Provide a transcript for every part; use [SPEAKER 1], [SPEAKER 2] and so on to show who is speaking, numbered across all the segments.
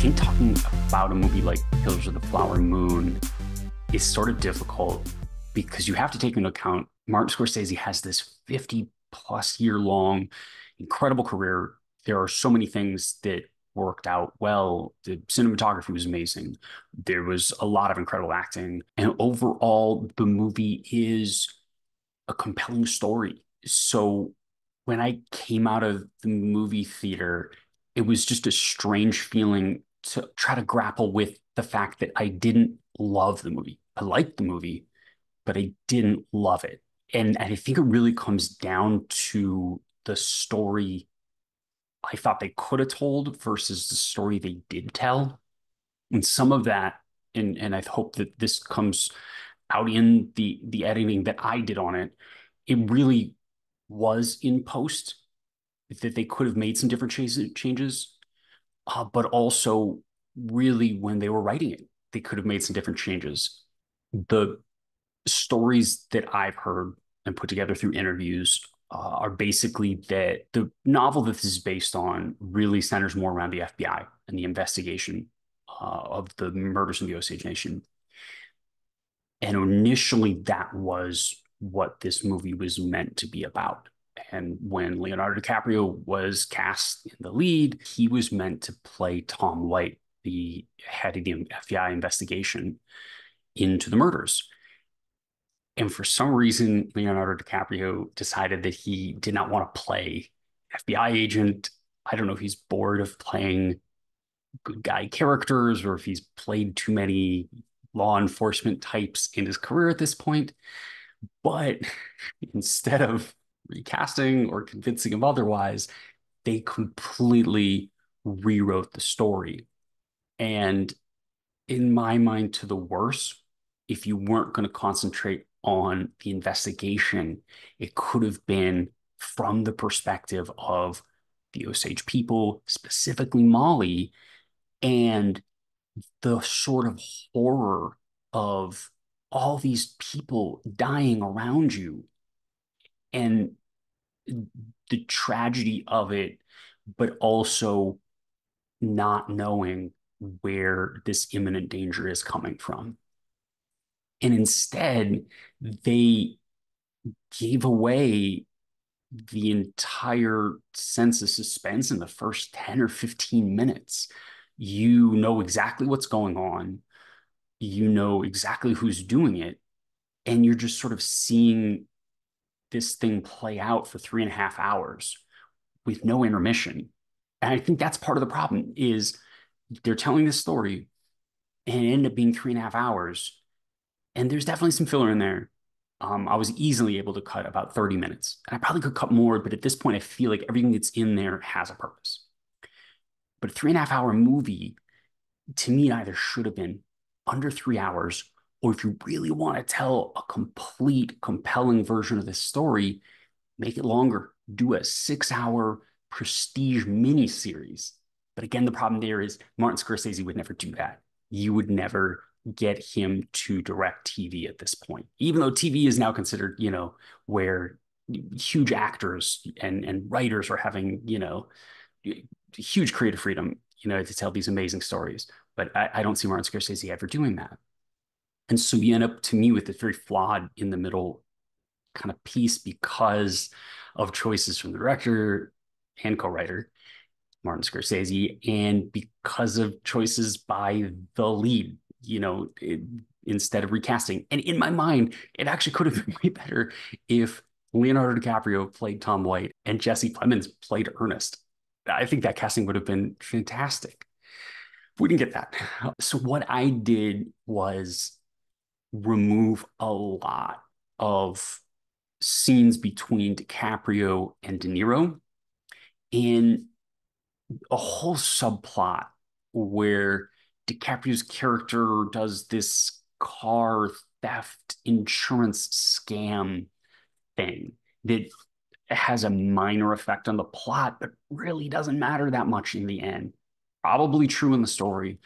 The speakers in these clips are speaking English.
[SPEAKER 1] think talking about a movie like Killers of the Flower Moon is sort of difficult because you have to take into account Martin Scorsese has this 50 plus year long incredible career. There are so many things that worked out well. The cinematography was amazing. There was a lot of incredible acting. And overall, the movie is a compelling story. So when I came out of the movie theater, it was just a strange feeling to try to grapple with the fact that I didn't love the movie. I liked the movie, but I didn't love it. And I think it really comes down to the story I thought they could have told versus the story they did tell. And some of that, and I hope that this comes out in the editing that I did on it, it really was in post that they could have made some different changes, but also really when they were writing it, they could have made some different changes. The stories that I've heard and put together through interviews are basically that the novel that this is based on really centers more around the FBI and the investigation of the murders in the Osage Nation. And initially, that was what this movie was meant to be about. And when Leonardo DiCaprio was cast in the lead, he was meant to play Tom White, the head of the FBI investigation into the murders. And for some reason, Leonardo DiCaprio decided that he did not want to play FBI agent. I don't know if he's bored of playing good guy characters or if he's played too many law enforcement types in his career at this point. But instead of recasting or convincing him otherwise, they completely rewrote the story. And in my mind, to the worse, if you weren't going to concentrate on the investigation, it could have been from the perspective of the Osage people, specifically Molly, and the sort of horror of all these people dying around you and the tragedy of it, but also not knowing where this imminent danger is coming from. And instead, they gave away the entire sense of suspense in the first 10 or 15 minutes. You know exactly what's going on, you know exactly who's doing it, and you're just sort of seeing this thing play out for 3.5 hours with no intermission. And I think that's part of the problem is they're telling this story and it ended up being 3.5 hours. And there's definitely some filler in there. I was easily able to cut about 30 minutes. And I probably could cut more, but at this point, I feel like everything that's in there has a purpose. But a 3.5 hour movie, to me, either should have been under 3 hours, or if you really want to tell a complete, compelling version of this story, make it longer. Do a 6 hour prestige miniseries. But again, the problem there is Martin Scorsese would never do that. You would never get him to direct TV at this point, even though TV is now considered, where huge actors and writers are having, huge creative freedom, to tell these amazing stories. But I don't see Martin Scorsese ever doing that. And so you end up, to me, with this very flawed in the middle kind of piece because of choices from the director and co-writer, Martin Scorsese, and because of choices by the lead, instead of recasting. And in my mind, it actually could have been way better if Leonardo DiCaprio played Tom White and Jesse Plemons played Ernest. I think that casting would have been fantastic. We didn't get that. So what I did was remove a lot of scenes between DiCaprio and De Niro in a whole subplot where DiCaprio's character does this car theft insurance scam thing that has a minor effect on the plot, but really doesn't matter that much in the end. Probably true in the story,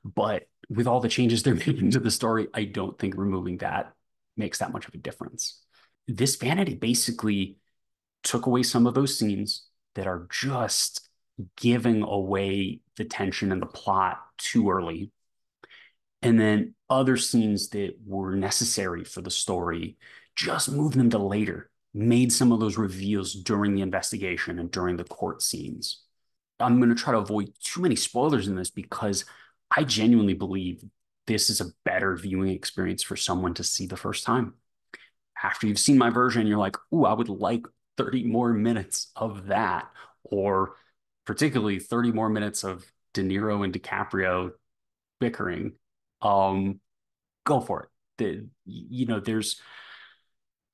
[SPEAKER 1] but with all the changes they're making to the story, I don't think removing that makes that much of a difference. This vanity basically took away some of those scenes that are just giving away the tension and the plot too early. And then other scenes that were necessary for the story, just moved them to later, made some of those reveals during the investigation and during the court scenes. I'm going to try to avoid too many spoilers in this because I genuinely believe this is a better viewing experience for someone to see the first time. After you've seen my version, you're like, ooh, I would like 30 more minutes of that, or particularly 30 more minutes of De Niro and DiCaprio bickering. Um, Go for it. There's,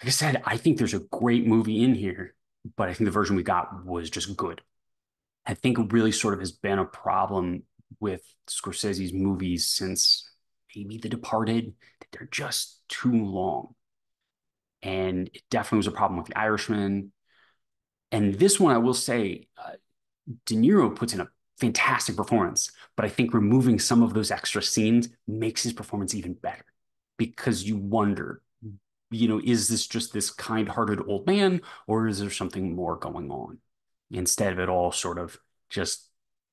[SPEAKER 1] like I said, I think there's a great movie in here, but I think the version we got was just good. I think it really sort of has been a problem with Scorsese's movies since maybe The Departed, that they're just too long. And it definitely was a problem with The Irishman. And this one, I will say, De Niro puts in a fantastic performance, but I think removing some of those extra scenes makes his performance even better because you wonder, is this just this kind-hearted old man, or is there something more going on? Instead of it all sort of just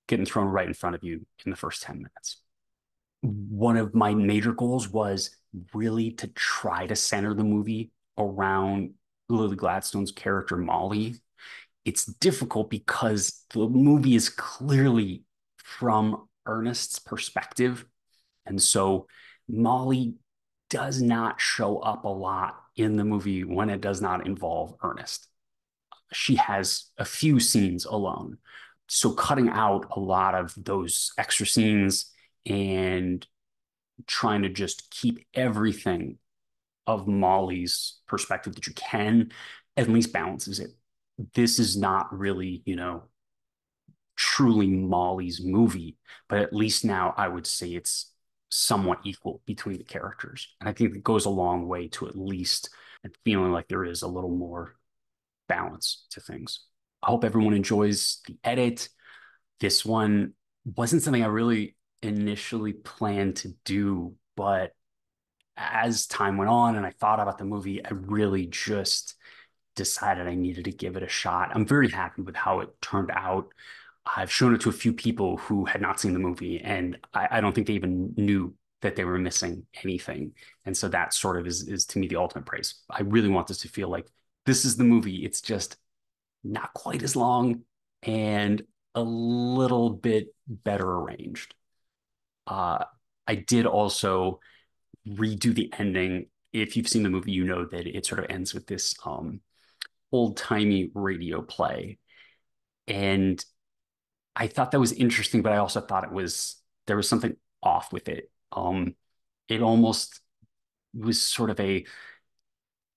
[SPEAKER 1] getting thrown right in front of you in the first 10 minutes. One of my major goals was really to try to center the movie around Lily Gladstone's character, Molly. It's difficult because the movie is clearly from Ernest's perspective. And so Molly does not show up a lot in the movie when it does not involve Ernest. She has a few scenes alone. So cutting out a lot of those extra scenes and trying to just keep everything of Molly's perspective that you can at least balances it. This is not really, truly Molly's movie, but at least now I would say it's somewhat equal between the characters. And I think it goes a long way to at least feeling like there is a little more balance to things. I hope everyone enjoys the edit. This one wasn't something I really initially planned to do, but as time went on and I thought about the movie, I really just decided I needed to give it a shot. I'm very happy with how it turned out. I've shown it to a few people who had not seen the movie, and I don't think they even knew that they were missing anything. And so that sort of is to me the ultimate praise. I really want this to feel like this is the movie. It's just not quite as long and a little bit better arranged. Uh, I did also redo the ending. If you've seen the movie, you know that it sort of ends with this old-timey radio play. And I thought that was interesting, but I also thought there was something off with it. It almost was sort of a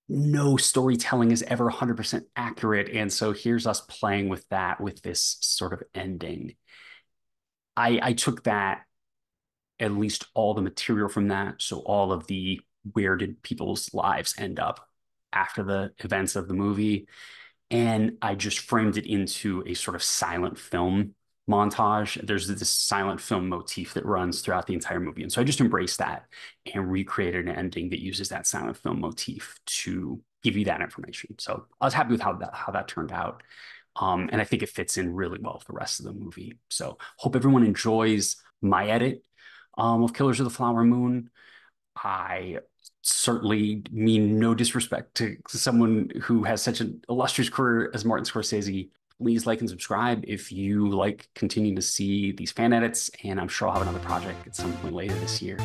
[SPEAKER 1] no storytelling is ever 100% accurate. And so here's us playing with that with this sort of ending. I took that, at least all the material from that. So all of the where did people's lives end up after the events of the movie. And I just framed it into a sort of silent film montage. There's this silent film motif that runs throughout the entire movie. And so I just embraced that and recreated an ending that uses that silent film motif to give you that information. So I was happy with how that turned out. And I think it fits in really well with the rest of the movie. So hope everyone enjoys my edit of Killers of the Flower Moon. I certainly mean no disrespect to someone who has such an illustrious career as Martin Scorsese. Please like and subscribe if you like continuing to see these fan edits, and I'm sure I'll have another project at some point later this year.